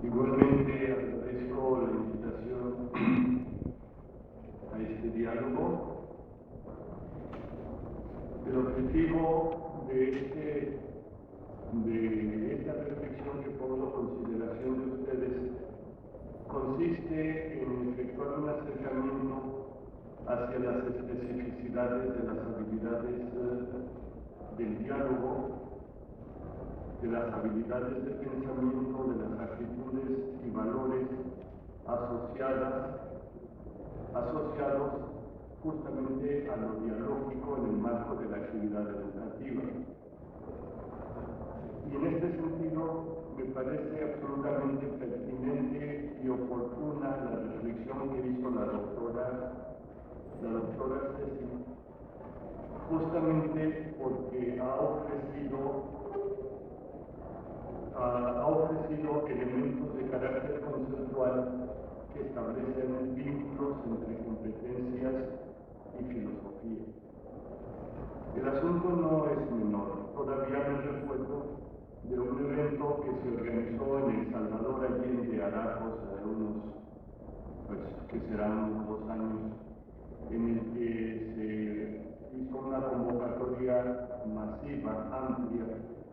Igualmente agradezco la invitación a este diálogo. El objetivo de esta reflexión que pongo a consideración de ustedes consiste en efectuar un acercamiento hacia las especificidades de las habilidades del diálogo, de las habilidades de pensamiento, de las actitudes y valores asociados justamente a lo dialógico en el marco de la actividad educativa. Y en este sentido me parece absolutamente pertinente y oportuna la reflexión que hizo la doctora Ceci, justamente porque ha ofrecido elementos de carácter conceptual que establecen vínculos entre competencias y filosofía. El asunto no es menor. Todavía me recuerdo de un evento que se organizó en El Salvador, Allende, Arajos, que serán 2 años, en el que se hizo una convocatoria masiva, amplia,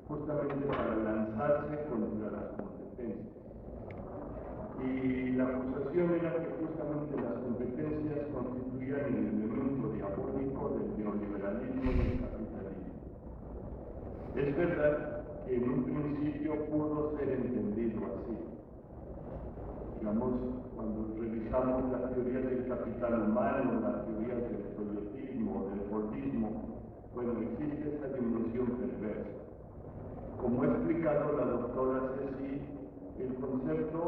justamente para lanzarse contra las competencias. Y la acusación era que justamente las competencias constituían el elemento diabólico del neoliberalismo y del capitalismo. Es verdad que en un principio pudo ser entendido así. Digamos, cuando revisamos las teorías del capital humano, las teorías del proyectismo, del fordismo, bueno, existe esa dimensión perversa. Como ha explicado la doctora Ceci, el concepto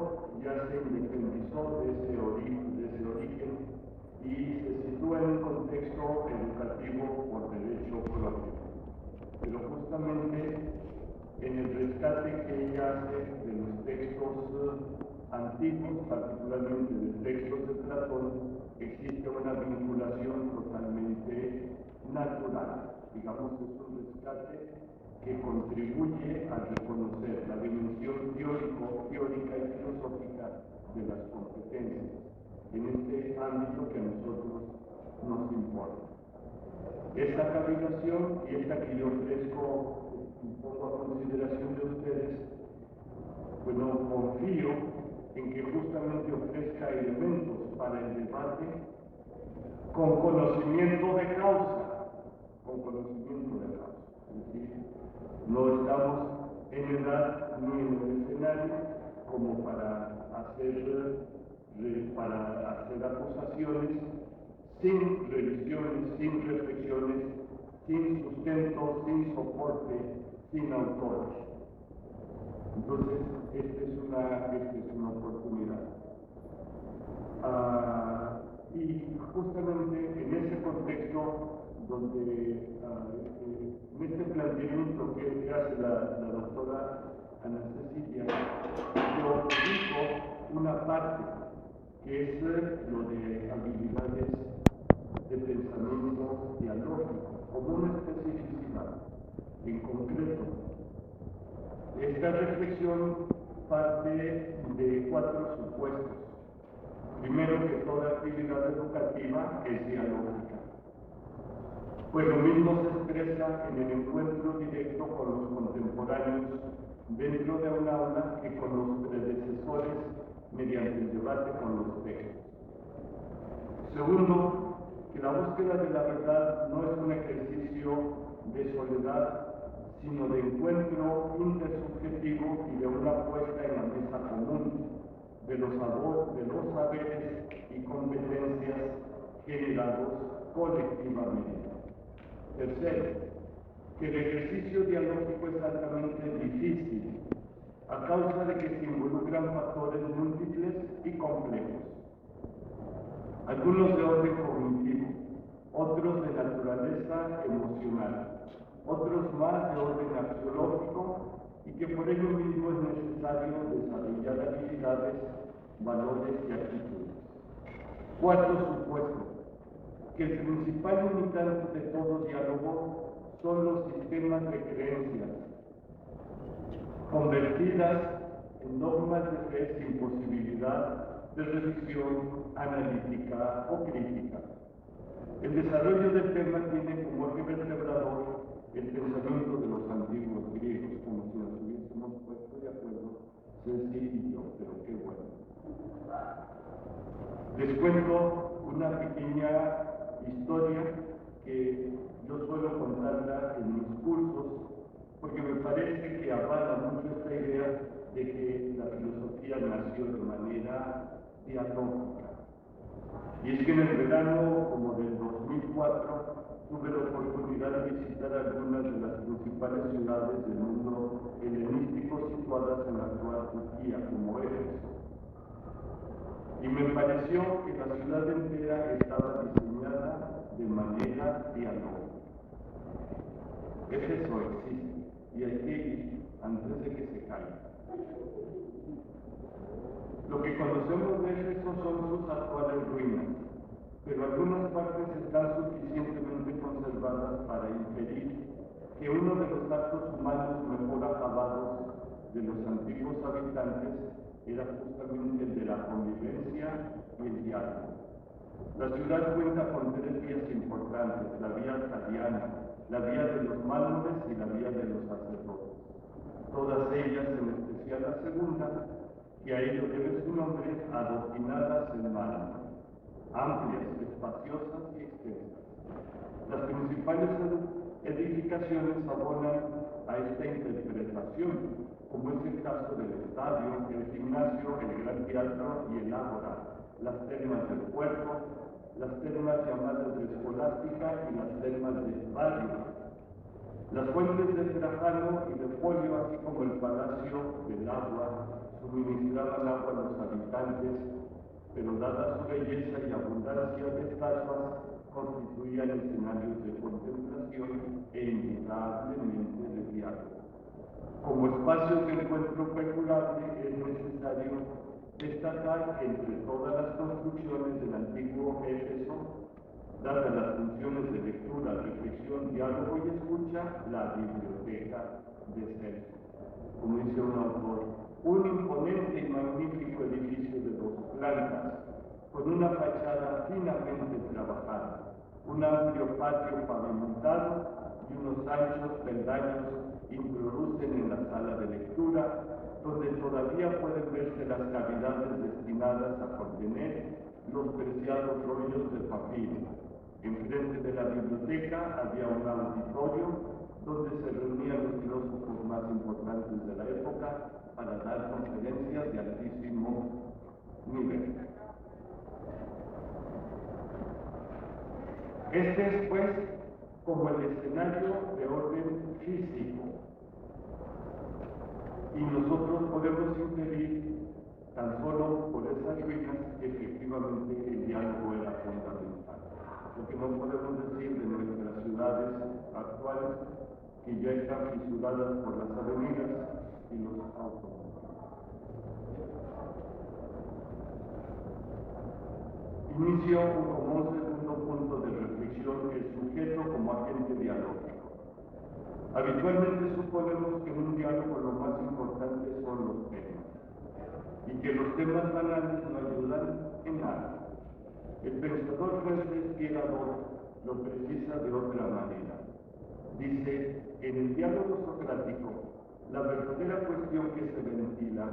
ya se independizó de ese origen y se sitúa en un contexto educativo por derecho propio. Pero justamente en el rescate que ella hace de los textos antiguos, particularmente de textos de Platón, existe una vinculación totalmente natural. Digamos, es un rescate que contribuye a reconocer la dimensión teórica y filosófica de las competencias en este ámbito que a nosotros nos importa. Esta cavilación y esta que yo ofrezco un poco a consideración de ustedes, bueno, confío en que justamente ofrezca elementos para el debate con conocimiento de causa, Es decir, no estamos en edad ni en el escenario como para hacer acusaciones sin revisiones, sin reflexiones, sin sustento, sin soporte, sin autores. Entonces, esta es una oportunidad. Y justamente en ese contexto donde en este planteamiento que hace la doctora Ana Cecilia, yo ubico una parte que es lo de habilidades de pensamiento dialógico, como una especificidad en concreto. Esta reflexión parte de 4 supuestos. Primero, que toda actividad educativa es dialógica. Pues lo mismo se expresa en el encuentro directo con los contemporáneos dentro de un aula que con los predecesores mediante el debate con los textos. Segundo, que la búsqueda de la verdad no es un ejercicio de soledad, sino de encuentro intersubjetivo y de una puesta en la mesa común de los saberes y competencias generados colectivamente. Tercero, que el ejercicio dialógico es altamente difícil a causa de que se involucran factores múltiples y complejos, algunos de orden cognitivo, otros de naturaleza emocional, otros más de orden axiológico, y que por ello mismo es necesario desarrollar habilidades, valores y actitudes. Cuarto supuesto, que el principal limitante de todo diálogo son los sistemas de creencias, convertidas en dogmas de fe sin posibilidad de revisión analítica o crítica. El desarrollo del tema tiene como eje vertebrador el pensamiento de los antiguos griegos, como si nos hubiésemos puesto de acuerdo, sencillo, pero qué bueno. Les cuento una pequeña historia que yo suelo contarla en mis cursos, porque me parece que avala mucho esta idea de que la filosofía nació de manera dialógica. Y es que en el verano, como del 2004, tuve la oportunidad de visitar algunas de las principales ciudades del mundo helenístico situadas en la actual Turquía, como Éfeso. Y me pareció que la ciudad entera estaba diseñada de manera dialógica. Éfeso existe y hay que ir antes de que se caiga. Lo que conocemos de Éfeso son sus actuales ruinas, pero algunas partes están suficientemente conservadas para inferir que uno de los actos humanos mejor acabados de los antiguos habitantes era justamente el de la convivencia y el diálogo. La ciudad cuenta con 3 vías importantes: la vía Tadiana, la vía de los mármoles y la vía de los sacerdotes. Todas ellas, en especial la segunda, que a ello debe su nombre, adocinadas en mármol, amplias, espaciosas y extensas. Las principales edificaciones abonan a esta interpretación, como es el caso del estadio, el gimnasio, el gran teatro y el ágora, las termas del puerto, las termas llamadas de escolástica y las termas del barrio, las fuentes de Trajano y de Polio, así como el palacio del agua, suministraban agua a los habitantes, pero dada su belleza y abundancia de estatuas, constituían escenarios de contemplación e inevitablemente de diálogo. Como espacios de encuentro perdurable es necesario destacar que entre todas las construcciones del antiguo Éfeso, dadas las funciones de lectura, reflexión, diálogo y escucha, la biblioteca de Celso. Como dice un autor, un imponente y magnífico edificio de 2 plantas, con una fachada finamente trabajada, un amplio patio pavimentado y unos anchos peldaños introducen en la sala de lectura, donde todavía pueden verse las cavidades destinadas a contener los preciados rollos de papiro. Enfrente de la biblioteca había un auditorio donde se reunían los filósofos más importantes de la época para dar conferencias de altísimo nivel. Este es, pues, como el escenario de orden físico. Y nosotros podemos inferir, tan solo por esas ruinas, que efectivamente el diálogo era fundamental. Lo que no podemos decir de nuestras ciudades actuales, que ya están fisuradas por las avenidas y los automóviles. Inicio como un segundo punto de reflexión el sujeto como agente dialógico. Habitualmente suponemos que en un diálogo lo más importante son los temas, y que los temas banales no ayudan en nada. El pensador francés Pierre Hadot lo precisa de otra manera. Dice, en el diálogo socrático, la verdadera cuestión que se ventila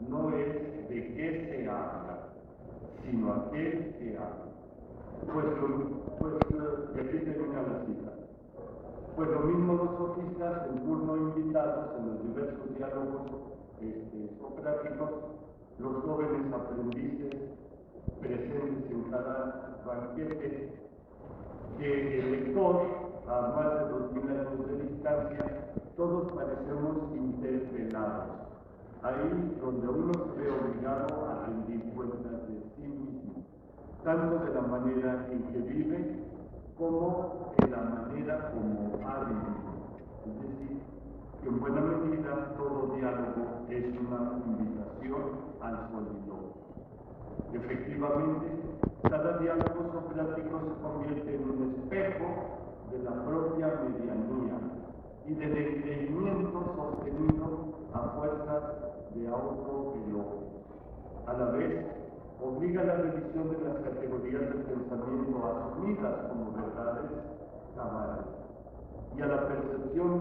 no es de qué se habla, sino a qué se habla. Y aquí termina la cita. Pues lo mismo los sofistas, en turno invitados en los diversos diálogos socráticos, los jóvenes aprendices presentes en cada banquete, que el lector, a más de 2000 años de distancia, todos parecemos interpelados. Ahí donde uno se ve obligado a rendir cuentas de sí mismo, tanto de la manera en que vive como de la manera como ha vivido. Es decir, que en buena medida todo diálogo es una invitación al soliloquio. Efectivamente, cada diálogo socrático se convierte en un espejo de la propia medianía y del engreimiento sostenido a fuerzas de autoelogio. A la vez, obliga a la revisión de las categorías del pensamiento asumidas como verdades cabales y a la percepción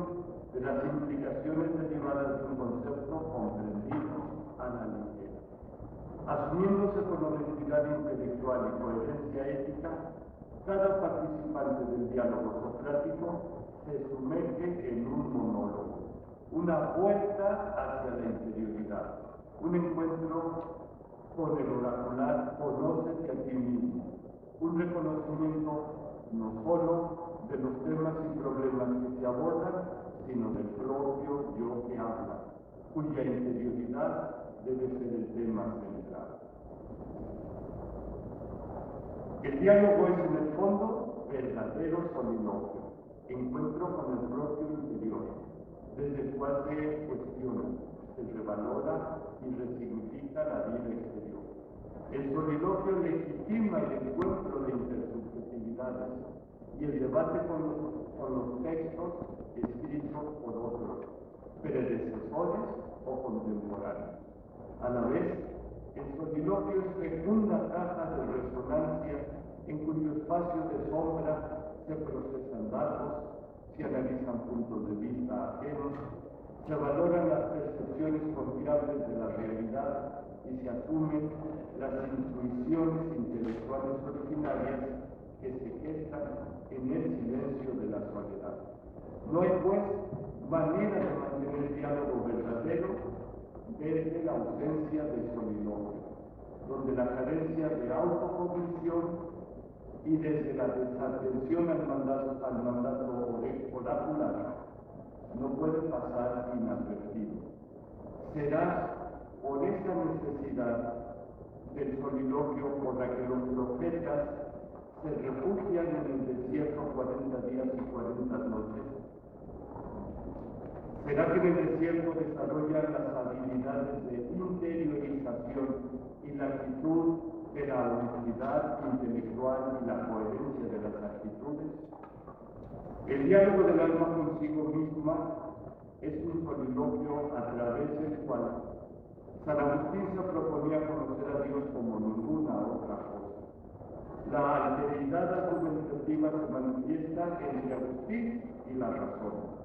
de las implicaciones derivadas de un concepto comprendido a la ligera. Asumiéndose con honestidad intelectual y coherencia ética, cada participante del diálogo socrático se sumerge en un monólogo, una vuelta hacia la interioridad, un encuentro con el oracular "Conócete a ti mismo", un reconocimiento no solo de los temas y problemas que se abordan, sino del propio yo que habla, cuya interioridad debe ser el tema central. El diálogo es en el fondo verdadero soliloquio, encuentro con el propio interior, desde el cual se cuestiona, se revalora y resignifica la vida exterior. El soliloquio legitima el encuentro de intersubjetividades y el debate con los textos escritos por otros, predecesores o contemporáneos. A la vez, el soliloquio es fecunda caja de resonancia en cuyo espacio de sombra se procesan datos, se analizan puntos de vista ajenos, se valoran las percepciones confiables de la realidad y se asumen las intuiciones intelectuales originarias que se gestan en el silencio de la soledad. No hay, pues, manera de mantener diálogo verdadero desde la ausencia de soliloquio, donde la carencia de autocognición y desde la desatención al mandato oracular no puede pasar inadvertido. Será por esa necesidad del soliloquio por la que los profetas se refugian en el desierto 40 días y 40 noches. ¿Será que en el desierto desarrollan las habilidades de interiorización y la actitud de la honestidad intelectual y la coherencia de las actitudes? El diálogo del alma consigo misma es un soliloquio a través del cual San Agustín se proponía conocer a Dios como ninguna otra cosa. La alteridad argumentativa se manifiesta entre Agustín y la razón.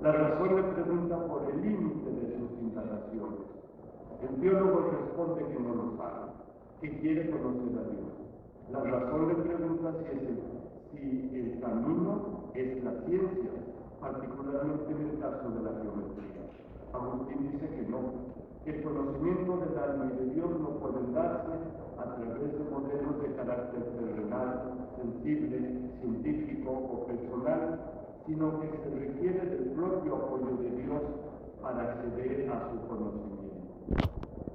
La razón le pregunta por el límite de sus indagaciones. El teólogo responde que no lo sabe, que quiere conocer a Dios. La razón le pregunta si el camino es la ciencia, particularmente en el caso de la geometría. Agustín dice que no, que el conocimiento del alma y de Dios no pueden darse a través de modelos de carácter terrenal, sensible, científico o personal, sino que se requiere del propio apoyo de Dios para acceder a su conocimiento.